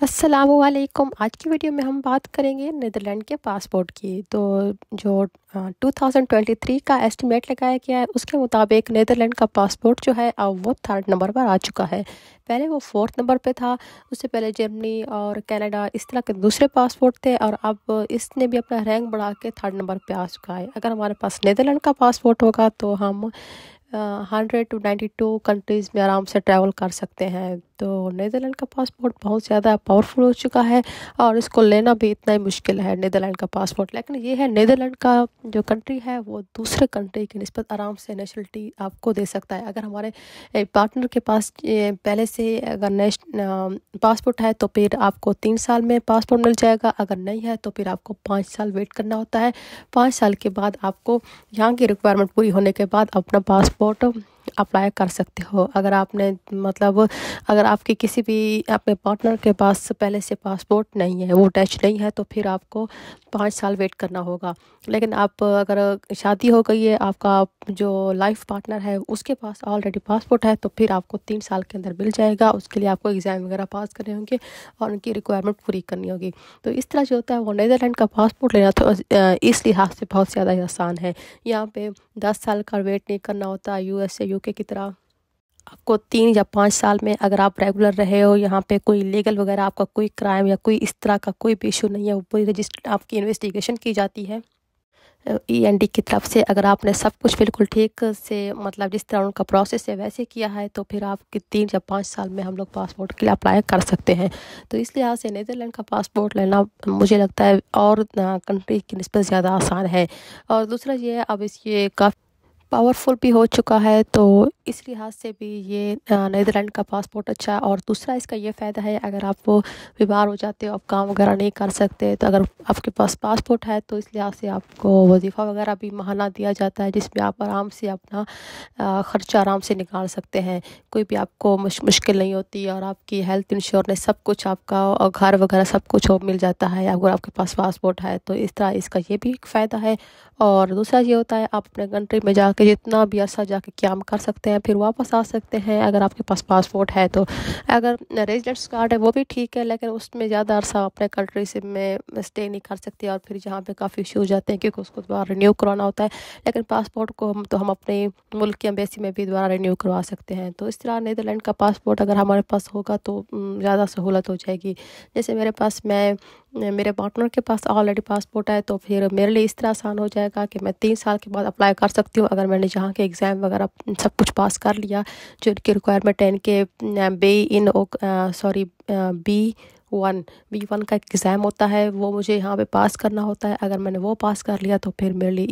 अस्सलामु अलैकुम। आज की वीडियो में हम बात करेंगे नीदरलैंड के पासपोर्ट की। तो जो 2023 का एस्टिमेट लगाया गया है उसके मुताबिक नीदरलैंड का पासपोर्ट जो है अब वो 3rd नंबर पर आ चुका है। पहले वो 4th नंबर पे था। उससे पहले जर्मनी और कनाडा इस तरह के दूसरे पासपोर्ट थे और अब इसने भी अपना रैंक बढ़ा के 3rd नंबर पे आ चुका है। अगर हमारे पास नीदरलैंड का पासपोर्ट होगा तो हम 100 टू 92 कंट्रीज़ में आराम से ट्रैवल कर सकते हैं। तो नीदरलैंड का पासपोर्ट बहुत ज़्यादा पावरफुल हो चुका है और इसको लेना भी इतना ही मुश्किल है नीदरलैंड का पासपोर्ट। लेकिन ये है नीदरलैंड का जो कंट्री है वो दूसरे कंट्री की निस्बत आराम से नेशनलिटी आपको दे सकता है। अगर हमारे पार्टनर के पास पहले से अगर पासपोर्ट है तो फिर आपको 3 साल में पासपोर्ट मिल जाएगा। अगर नहीं है तो फिर आपको 5 साल वेट करना होता है। 5 साल के बाद आपको यहाँ की रिक्वायरमेंट पूरी होने के बाद अपना पासपोर्ट अप्लाई कर सकते हो। अगर आपने अगर आपके किसी भी अपने पार्टनर के पास पहले से पासपोर्ट नहीं है, वो डच नहीं है, तो फिर आपको 5 साल वेट करना होगा। लेकिन आप अगर शादी हो गई है, आपका जो लाइफ पार्टनर है उसके पास ऑलरेडी पासपोर्ट है, तो फिर आपको 3 साल के अंदर मिल जाएगा। उसके लिए आपको एग्ज़ाम वगैरह पास करने होंगे और उनकी रिक्वायरमेंट पूरी करनी होगी। तो इस तरह जो होता है वो नीदरलैंड का पासपोर्ट लेना तो इस लिहाज से बहुत ज़्यादा आसान है। यहाँ पे 10 साल का वेट नहीं करना होता यूएस या यूके की तरह। आपको 3 या 5 साल में अगर आप रेगुलर रहे हो, यहाँ पे कोई लीगल वगैरह आपका कोई क्राइम या कोई इस तरह का कोई भी इशू नहीं है, वो पूरी रजिस्टर आपकी इन्वेस्टिगेशन की जाती है ईएनडी की तरफ से। अगर आपने सब कुछ बिल्कुल ठीक से जिस तरह उनका प्रोसेस है वैसे किया है, तो फिर आपके 3 या 5 साल में हम लोग पासपोर्ट के लिए अप्लाई कर सकते हैं। तो इस लिहाज से नीदरलैंड का पासपोर्ट लेना मुझे लगता है और कंट्री की निस्बत ज़्यादा आसान है। और दूसरा ये है अब ये काफ़ी पावरफुल भी हो चुका है, तो इस लिहाज से भी ये नीदरलैंड का पासपोर्ट अच्छा है। और दूसरा इसका ये फ़ायदा है, अगर आप बीमार हो जाते हो, आप काम वगैरह नहीं कर सकते, तो अगर आपके पास पासपोर्ट है तो इस लिहाज से आपको वजीफ़ा वगैरह भी माहाना दिया जाता है, जिसमें आप आराम से अपना ख़र्चा आराम से निकाल सकते हैं। कोई भी आपको मुश्किल नहीं होती और आपकी हेल्थ इंश्योरेंस सब कुछ आपका और घर वगैरह सब कुछ मिल जाता है अगर आपके पास पासपोर्ट है। तो इस तरह इसका ये भी एक फ़ायदा है। और दूसरा ये होता है, आप अपने कंट्री में जाके जितना भी अर्सा जाके काम कर सकते हैं, फिर वापस आ सकते हैं अगर आपके पास पासपोर्ट है। तो अगर रेजिडेंट्स कार्ड है वो भी ठीक है, लेकिन उसमें ज़्यादा अर्सा अपने कंट्री से में स्टे नहीं कर सकते और फिर जहाँ पे काफ़ी इशू हो जाते हैं क्योंकि उसको दोबारा रिन्यू करवाना होता है। लेकिन पासपोर्ट को हम अपने मुल्क की एम्बेसी में भी दोबारा रिन्यू करवा सकते हैं। तो इस तरह नीदरलैंड का पासपोर्ट अगर हमारे पास होगा तो ज़्यादा सहूलत हो जाएगी। जैसे मेरे पार्टनर के पास ऑलरेडी पासपोर्ट है, तो फिर मेरे लिए इस तरह आसान हो जाएगा कि मैं 3 साल के बाद अप्लाई कर सकती हूँ। अगर मैंने जहाँ के एग्ज़ाम वगैरह सब कुछ पास कर लिया, जो इनकी रिक्वायरमेंट है, इनके बी वन का एग्ज़ाम होता है, वो मुझे यहाँ पे पास करना होता है। अगर मैंने वो पास कर लिया तो फिर मेरे लिए